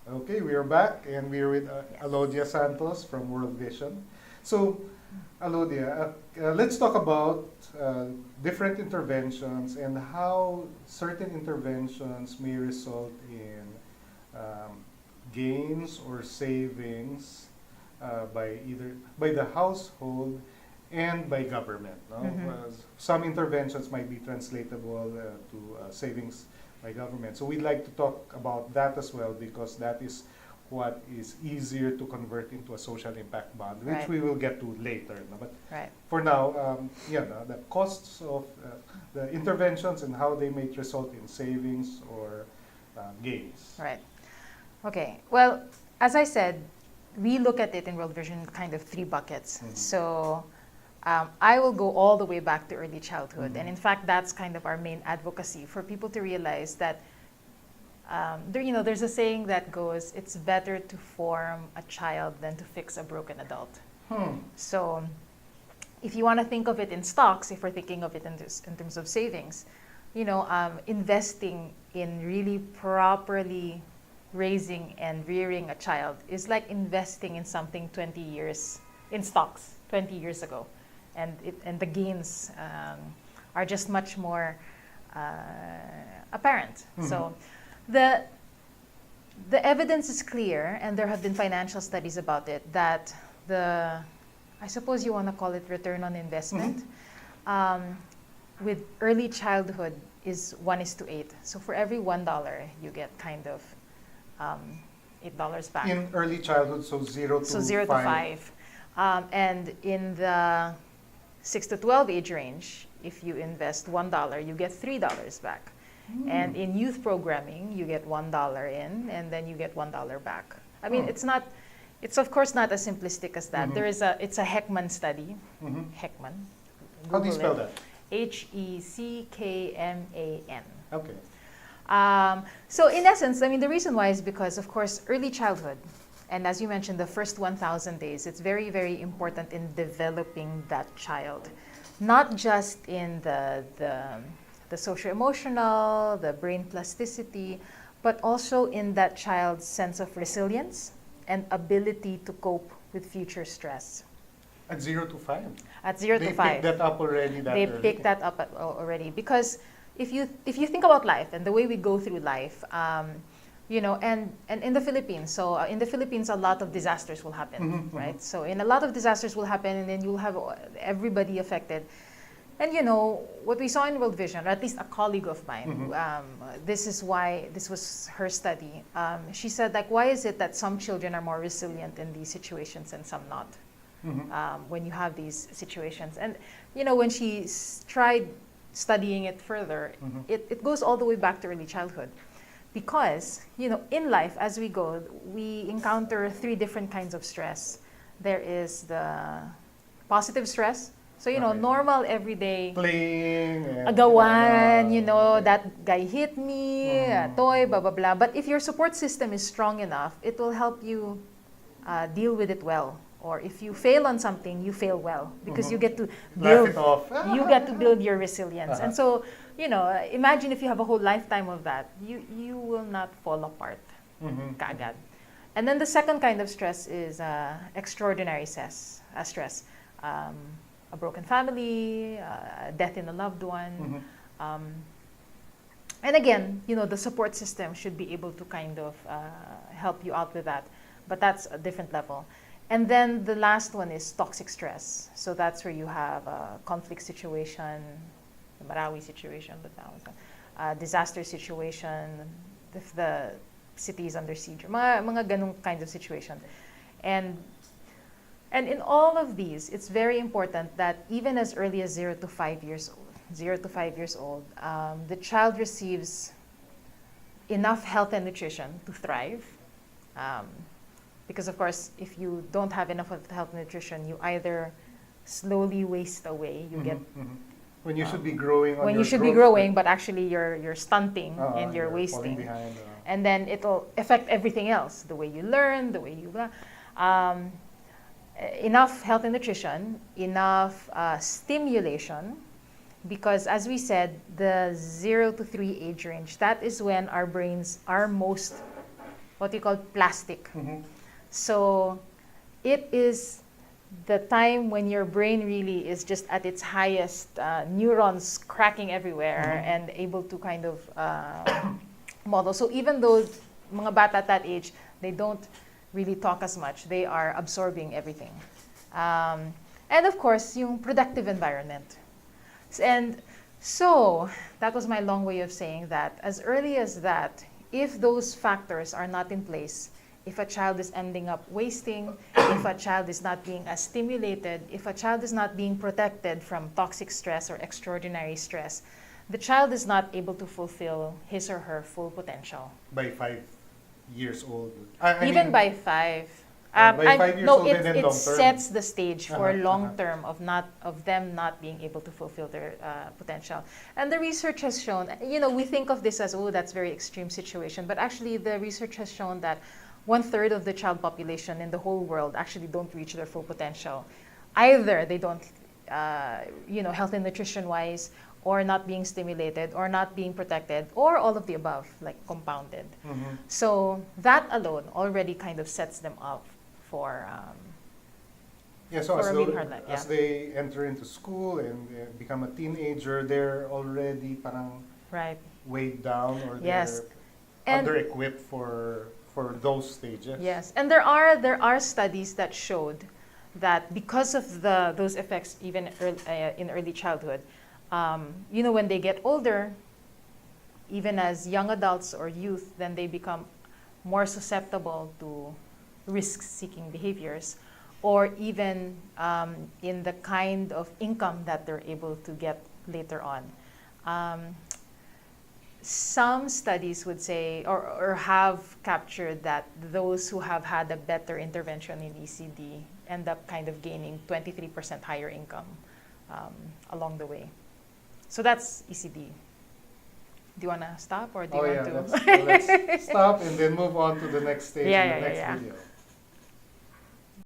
Okay, we are back and we are with Alodia Santos from World Vision. So, Alodia, let's talk about different interventions and how certain interventions may result in um, gains or savings by the household and by government. No? Some interventions might be translatable to savings by government. So we'd like to talk about that as well because that is what is easier to convert into a social impact bond, which Right. we will get to later. No? But Right. for now, the costs of the interventions and how they may result in savings or gains. Right. Okay. Well, as I said, we look at it in World Vision kind of three buckets. So I will go all the way back to early childhood. And in fact, that's kind of our main advocacy for people to realize that there's a saying that goes, it's better to form a child than to fix a broken adult. So if you want to think of it in stocks, if we're thinking of it in terms of savings, investing in really properly raising and rearing a child is like investing in something 20 years in stocks 20 years ago, and the gains are just much more apparent. So the evidence is clear, and there have been financial studies about it, that I suppose you want to call it return on investment with early childhood is 1:8. So for every $1, you get kind of $8 back. In early childhood, so 0 to 5. And in the 6 to 12 age range, if you invest $1, you get $3 back. And in youth programming, you get $1 in, and then you get $1 back. I mean, it's of course not as simplistic as that. It's a Heckman study. Heckman. How do you spell Google it. that? Heckman. Okay. So in essence, I mean, the reason why is because, of course, early childhood, and as you mentioned, the first 1,000 days, it's very, very important in developing that child. Not just in the socio-emotional, the brain plasticity, but also in that child's sense of resilience and ability to cope with future stress. At 0 to 5? At 0 to 5. They picked that up already They early. picked that up already. Because if you think about life and the way we go through life, and in the Philippines, so in the Philippines, a lot of disasters will happen, right? So in a lot of disasters will happen, and then you'll have everybody affected. And what we saw in World Vision, or at least a colleague of mine, this was her study. She said, like, why is it that some children are more resilient in these situations and some not? When you have these situations. And, when she tried studying it further, it goes all the way back to early childhood. Because, in life, as we go, we encounter three different kinds of stress. There is the positive stress. So, normal, everyday, playing, agawan, that guy hit me, toy, blah, blah, blah. But if your support system is strong enough, it will help you deal with it well. Or if you fail on something, you fail well because you get to laugh build. it off. You get to build your resilience, and so imagine if you have a whole lifetime of that, you will not fall apart, kaagad. And then the second kind of stress is extraordinary stress. A broken family, death in a loved one, and again, the support system should be able to kind of help you out with that, but that's a different level. And then the last one is toxic stress. So that's where you have a conflict situation, the Marawi situation, but now it's a disaster situation, if the city is under siege, mga ganung kinds of situation. And in all of these, it's very important that even as early as 0 to 5 years old, the child receives enough health and nutrition to thrive. Because of course, if you don't have enough of health and nutrition, you either slowly waste away. You get when you should be growing. When you should be growing, but actually you're stunting and you're wasting. Behind, and then it'll affect everything else: the way you learn, the way you. Enough health and nutrition, enough stimulation, because as we said, the 0 to 3 age range, that is when our brains are most what you call plastic. Mhm. So it is the time when your brain really is just at its highest, neurons cracking everywhere and able to kind of model. So even though mga bata at that age, they don't really talk as much, they are absorbing everything. And of course, yung productive environment. And so that was my long way of saying that as early as that, if those factors are not in place, if a child is ending up wasting, if a child is not being as stimulated, if a child is not being protected from toxic stress or extraordinary stress, the child is not able to fulfill his or her full potential. By 5 years old. Even by 5. by 5 years no, old and then it long term. sets the stage for Uh-huh, long term of them not being able to fulfill their potential. And the research has shown, we think of this as, oh, that's very extreme situation, but actually the research has shown that 1/3 of the child population in the whole world actually don't reach their full potential. Either they don't, health and nutrition wise, or not being stimulated, or not being protected, or all of the above, like compounded. Mhm. So that alone already kind of sets them up for Yeah, so for as, a really hard life, as they enter into school and become a teenager, they're already parang right. weighed down, or Yes. they're And under-equipped for those stages. yes, and there are studies that showed that because of those effects, even in early childhood, when they get older, even as young adults or youth, then they become more susceptible to risk-seeking behaviors, or even in the kind of income that they're able to get later on. Some studies would say, or have captured that those who have had a better intervention in ECD end up kind of gaining 23% higher income along the way. So that's ECD. Do you want to stop, or do you want to? Let's stop and then move on to the next stage in the next Yeah. video.